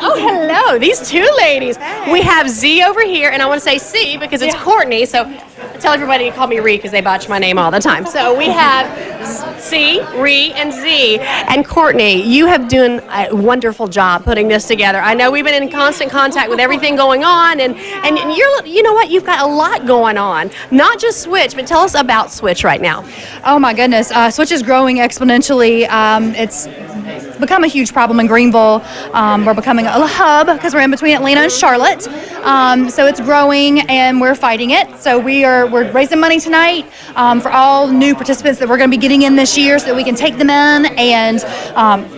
Oh, hello. These two ladies. We have Z over here, and I want to say C because it's Courtney. So I tell everybody to call me Ree because they botch my name all the time. So we have C, Ree, and Z. And Courtney, you have done a wonderful job putting this together. I know we've been in constant contact with everything going on, and you know what? You've got a lot going on. Not just Switch, but tell us about Switch right now. Oh my goodness, Switch is growing exponentially. It's become a huge problem in Greenville. We're becoming a hub because we're in between Atlanta and Charlotte. So it's growing and we're fighting it. So we're raising money tonight for all new participants that we're going to be getting in this year so that we can take them in and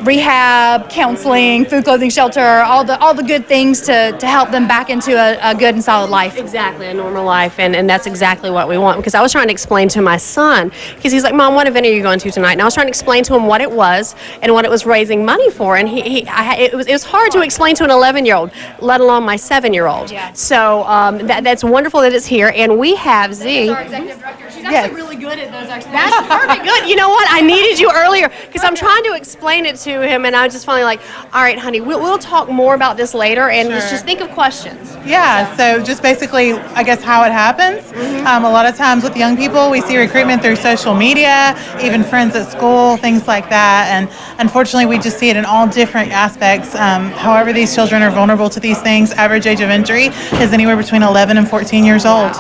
rehab, counseling, food, clothing, shelter, all the good things to help them back into a good and solid life. Exactly, a normal life, and that's exactly what we want. Because I was trying to explain to my son, because he's like, Mom, what event are you going to tonight? And I was trying to explain to him what it was and what it was raising money for, and it was hard to explain to an 11-year-old, let alone my 7-year-old. Yeah. So that's wonderful that it's here, and we have Z. Our executive director. She's actually really good at those explanations. That's perfect. Good. You know what? I needed you earlier because I'm trying to explain it to him, and I was just finally like, all right, honey, we'll talk more about this later, and let's just think of questions. Yeah, so just basically, I guess, how it happens. A lot of times with young people, we see recruitment through social media, even friends at school, things like that, and unfortunately, we just see it in all different aspects. However, these children are vulnerable to these things. Average age of entry is anywhere between 11 and 14 years old.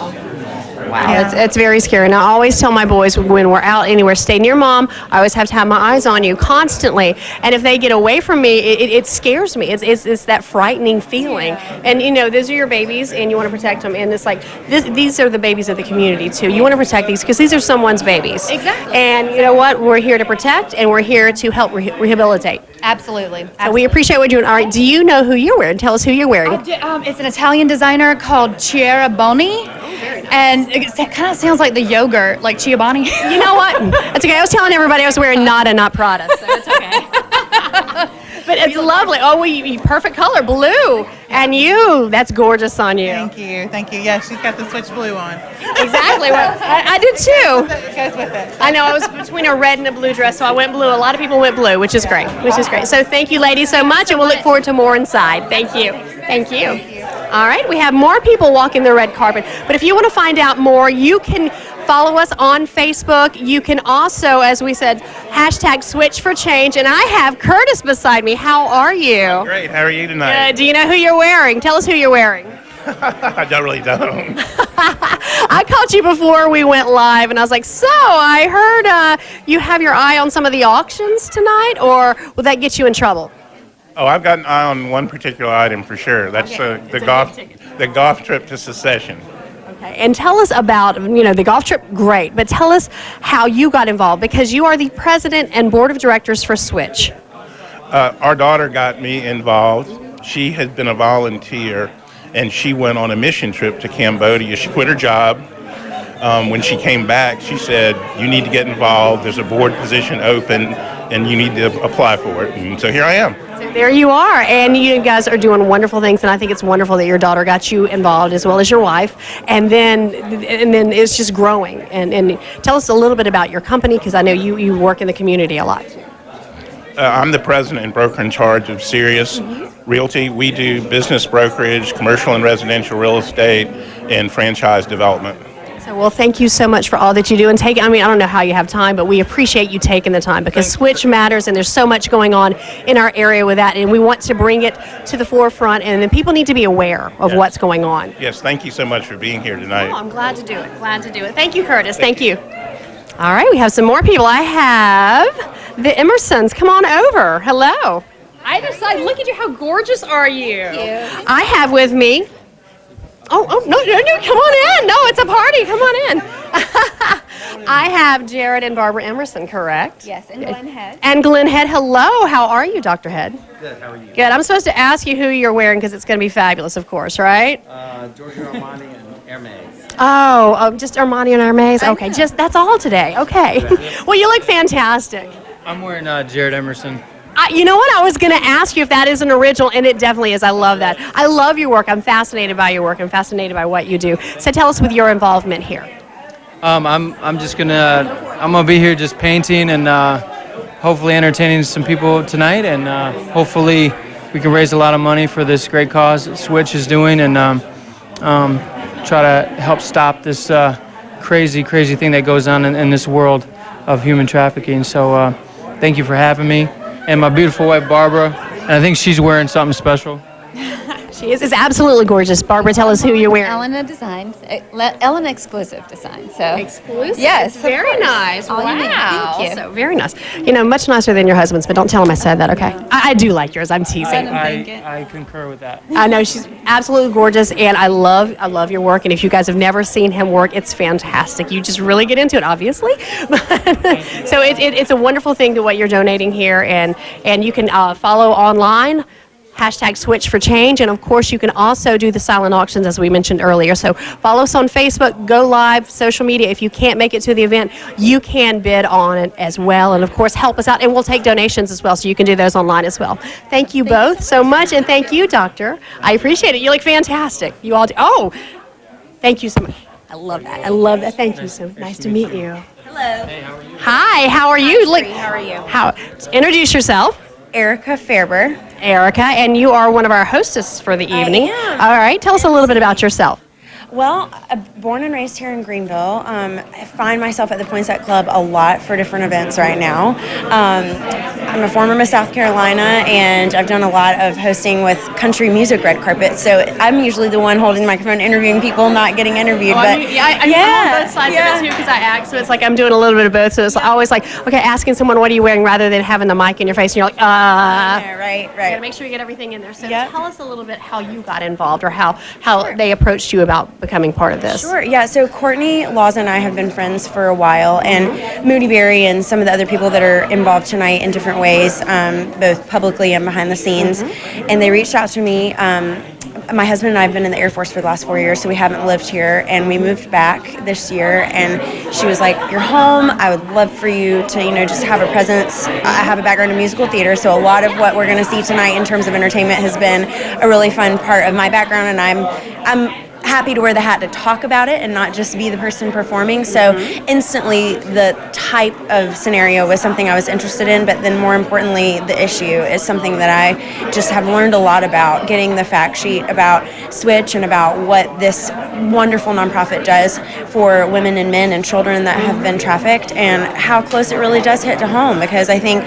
Wow, yeah. It's very scary. And I always tell my boys when we're out anywhere, stay near Mom. I always have to have my eyes on you constantly. And if they get away from me, it scares me. It's that frightening feeling. And, you know, those are your babies, and you want to protect them. And it's like, these are the babies of the community, too. You want to protect these because these are someone's babies. Exactly. And you know what? We're here to protect, and we're here to help rehabilitate. Absolutely. So we appreciate what you're doing. All right, do you know who you're wearing? Tell us who you're wearing. It's an Italian designer called Cheruboni. Nice. And it kind of sounds like the yogurt, like Ciabatta. You know what? That's okay. I was telling everybody I was wearing Nada, not Prada, so it's okay. But it's lovely. Oh, you perfect color, blue. And that's gorgeous on you. Thank you. Yeah, she's got the Switch blue on. Exactly. Well, I did too. It goes with it. I know. I was between a red and a blue dress, so I went blue. A lot of people went blue, which is great. So thank you, ladies, so much, and we'll look forward to more inside. Thank you. Thank you. All right, we have more people walking the red carpet. But if you want to find out more, you can follow us on Facebook. You can also, as we said, #SwitchForChange. And I have Curtis beside me. How are you? Great. How are you tonight? Do you know who you're wearing? Tell us who you're wearing. I really don't. I called you before we went live, and I was like, so I heard you have your eye on some of the auctions tonight, or will that get you in trouble? Oh, I've got an eye on one particular item for sure. That's the golf trip to Secession. Okay, and tell us about, the golf trip, great, but tell us how you got involved, because you are the president and board of directors for Switch. Our daughter got me involved. She had been a volunteer, and she went on a mission trip to Cambodia. She quit her job. When she came back, she said, you need to get involved. There's a board position open, and you need to apply for it. And so here I am. So there you are, and you guys are doing wonderful things, and I think it's wonderful that your daughter got you involved as well as your wife, and then it's just growing. And tell us a little bit about your company, because I know you work in the community a lot. I'm the president and broker in charge of Sirius Realty. We do business brokerage, commercial and residential real estate, and franchise development. So, well, thank you so much for all that you do. And I don't know how you have time, but we appreciate you taking the time, because Switch matters, and there's so much going on in our area with that, and we want to bring it to the forefront, and then people need to be aware of what's going on. Yes, thank you so much for being here tonight. Oh, I'm glad to do it. Thank you, Curtis. Thank you. All right, we have some more people. I have the Emersons. Come on over. Hello. Either side. Look at you. How gorgeous are you? Thank you. I have with me. Oh, no, come on in. No, it's a party. Come on in. I have Jared and Barbara Emerson, correct? Yes, and Glenn Head. And Glenn Head. Hello. How are you, Dr. Head? Good. How are you? Good. I'm supposed to ask you who you're wearing because it's going to be fabulous, of course, right? Giorgio Armani and Hermes. Oh, just Armani and Hermes. Okay, that's all today. Okay. Well, you look fantastic. I'm wearing Jared Emerson. You know what? I was going to ask you if that is an original, and it definitely is. I love that. I love your work. I'm fascinated by your work. I'm fascinated by what you do. So tell us with your involvement here. I'm gonna be here just painting and hopefully entertaining some people tonight, and hopefully we can raise a lot of money for this great cause that Switch is doing, and try to help stop this crazy thing that goes on in this world of human trafficking. So thank you for having me. And my beautiful wife, Barbara, and I think she's wearing something special. She is absolutely gorgeous. Barbara, tell us who you're wearing. Elena Designs, Ellen exclusive design. So Exclusive. Yes, of very course. nice. All you need. Wow. Thank you. So very nice. You know, much nicer than your husband's, but don't tell him I said that, okay? I do like yours. I'm teasing. I concur with that. I know she's absolutely gorgeous, and I love your work. And if you guys have never seen him work, it's fantastic. You just really get into it, obviously. So it's a wonderful thing to what you're donating here, and you can follow online. #Switch for Change, and of course you can also do the silent auctions as we mentioned earlier. So follow us on Facebook, go live, social media. If you can't make it to the event, you can bid on it as well, and of course help us out, and we'll take donations as well, so you can do those online as well. Thank you both so much, and thank you, Doctor. I appreciate it. You look fantastic. You all do. Oh, thank you so much. I love that. I love that. Thank you so nice to meet you. Hello. Hey, how are you? Hi, how are you? Sheri, how are you? Introduce yourself. Erica Fairber. Erica, and you are one of our hostesses for the evening. am. All right, tell us a little bit about yourself. Well, born and raised here in Greenville. I find myself at the Poinsett Club a lot for different events right now. I'm a former Miss South Carolina, and I've done a lot of hosting with country music red carpet. So I'm usually the one holding the microphone, interviewing people, not getting interviewed. I'm on both sides of it too, because I act, so it's like I'm doing a little bit of both. So it's always like, okay, asking someone what are you wearing rather than having the mic in your face, and you're like, Yeah, right. You gotta make sure you get everything in there. So Yep. tell us a little bit how you got involved, or how they approached you about becoming part of this. Sure, yeah. So Courtney Laws and I have been friends for a while, and Moody Berry and some of the other people that are involved tonight in different ways, both publicly and behind the scenes. And they reached out to me. My husband and I have been in the Air Force for the last 4 years, so we haven't lived here, and we moved back this year, and she was like, you're home, I would love for you to, just have a presence. I have a background in musical theater, so a lot of what we're going to see tonight in terms of entertainment has been a really fun part of my background, and I'm happy to wear the hat to talk about it and not just be the person performing. So instantly the type of scenario was something I was interested in, but then more importantly, the issue is something that I just have learned a lot about, getting the fact sheet about Switch and about what this wonderful nonprofit does for women and men and children that have been trafficked, and how close it really does hit to home, because I think,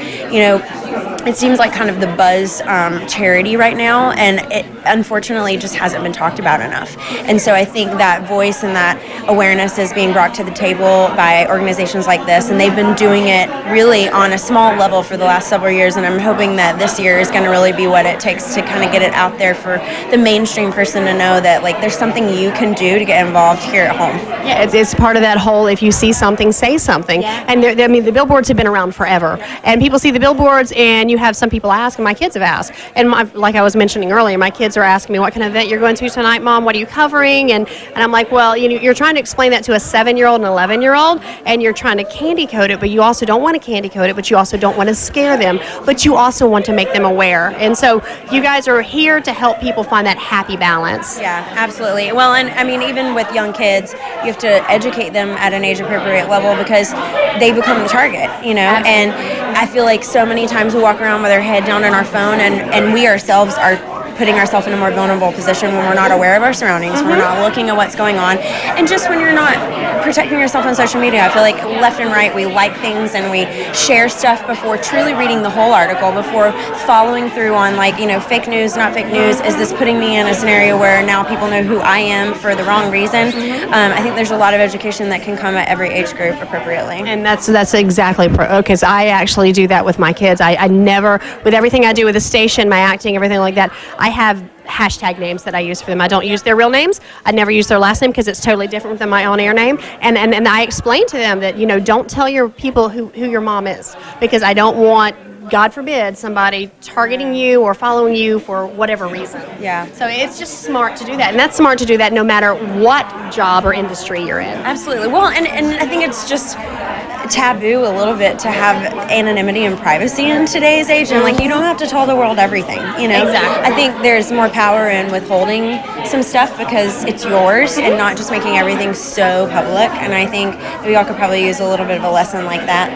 it seems like kind of the buzz charity right now, and it unfortunately just hasn't been talked about enough. And so I think that voice and that awareness is being brought to the table by organizations like this, and they've been doing it really on a small level for the last several years, and I'm hoping that this year is going to really be what it takes to kind of get it out there for the mainstream person to know that there's something you can do to get involved here at home. Yeah, it's part of that whole, if you see something, say something. Yeah. And the billboards have been around forever. And people see the billboards, and you have some people ask, and my kids have asked. And like I was mentioning earlier, my kids are asking me, what kind of event you're going to tonight, Mom? What are you covering? And I'm like, well, you're trying to explain that to a 7-year-old and 11-year-old, and you're trying to candy coat it, but you also don't want to candy coat it, but you also don't want to scare them, but you also want to make them aware. And so you guys are here to help people find that happy balance. Yeah, absolutely. Well, and I mean, even with young kids, you have to educate them at an age-appropriate level, because they become the target, Absolutely. And I feel like so many times we walk around with our head down on our phone, and we ourselves are putting ourselves in a more vulnerable position when we're not aware of our surroundings, we're not looking at what's going on, and just when you're not protecting yourself on social media. I feel like left and right we like things and we share stuff before truly reading the whole article, before following through on fake news, not fake news. Is this putting me in a scenario where now people know who I am for the wrong reason? I think there's a lot of education that can come at every age group appropriately. And that's exactly because I actually do that with my kids. I never, with everything I do with the station, my acting, everything like that, I have hashtag names that I use for them. I don't use their real names. I never use their last name because it's totally different than my on-air name. And I explain to them that, don't tell your people who your mom is, because I don't want, God forbid, somebody targeting you or following you for whatever reason. Yeah. So it's just smart to do that. And that's smart to do that no matter what job or industry you're in. Absolutely. Well, and I think it's just taboo a little bit to have anonymity and privacy in today's age, and like you don't have to tell the world everything, you know. Exactly. I think there's more power in withholding some stuff because it's yours and not just making everything so public. And I think we all could probably use a little bit of a lesson like that.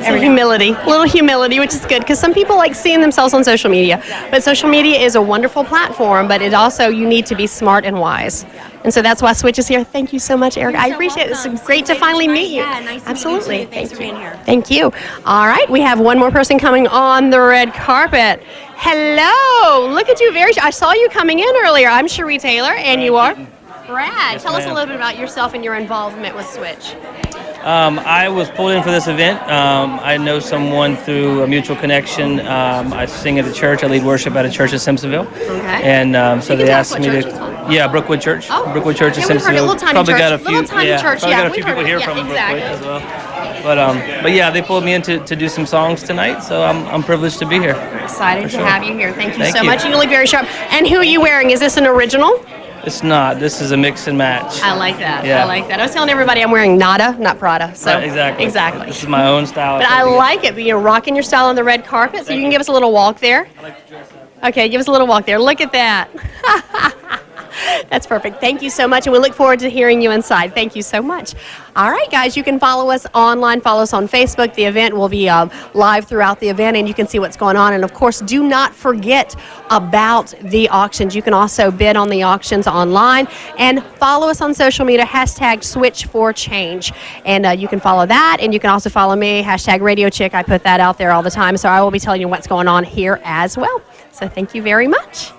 Some humility, a little humility, which is good because some people like seeing themselves on social media. But social media is a wonderful platform, but it also, you need to be smart and wise. And so that's why Switch is here. Thank you so much, Erica. I appreciate it. It's great to finally meet you. Yeah, nice to Absolutely. meet you too. Thanks for being here. Thank you. All right, we have one more person coming on the red carpet. Hello. Look at you. I saw you coming in earlier. I'm Sheri Taylor, and you are? Brad. Tell us a little bit about yourself and your involvement with Switch. I was pulled in for this event. I know someone through a mutual connection. I sing at a church. I lead worship at a church in Simpsonville. Okay. And so You can they tell asked us me what to. church it's called. Yeah, Brookwood Church. Oh. Brookwood Church in Yeah, we've heard it. Simpsonville. Little tiny Probably church. got a few. Little tiny church, Probably yeah, got a we've few people heard here it. from Yeah, Brookwood exactly. as well. But yeah, they pulled me in to do some songs tonight, so I'm privileged to be here. Excited to sure. have you here. Thank you Thank so you. much. You look very sharp. And who are you wearing? Is this an original? It's not. This is a mix and match. I like that. Yeah. I like that. I was telling everybody I'm wearing Nada, not Prada. So Right, exactly. Exactly. This is my own style. But I like it. You're rocking your style on the red carpet, so you can give us a little walk there. Okay, give us a little walk there. Look at that. That's perfect. Thank you so much, and we look forward to hearing you inside. Thank you so much. All right, guys, you can follow us online, follow us on Facebook. The event will be live throughout the event, and you can see what's going on. And, of course, do not forget about the auctions. You can also bid on the auctions online, and follow us on social media, #Switch4Change. And you can follow that, and you can also follow me, #RadioChick. I put that out there all the time, so I will be telling you what's going on here as well. So thank you very much.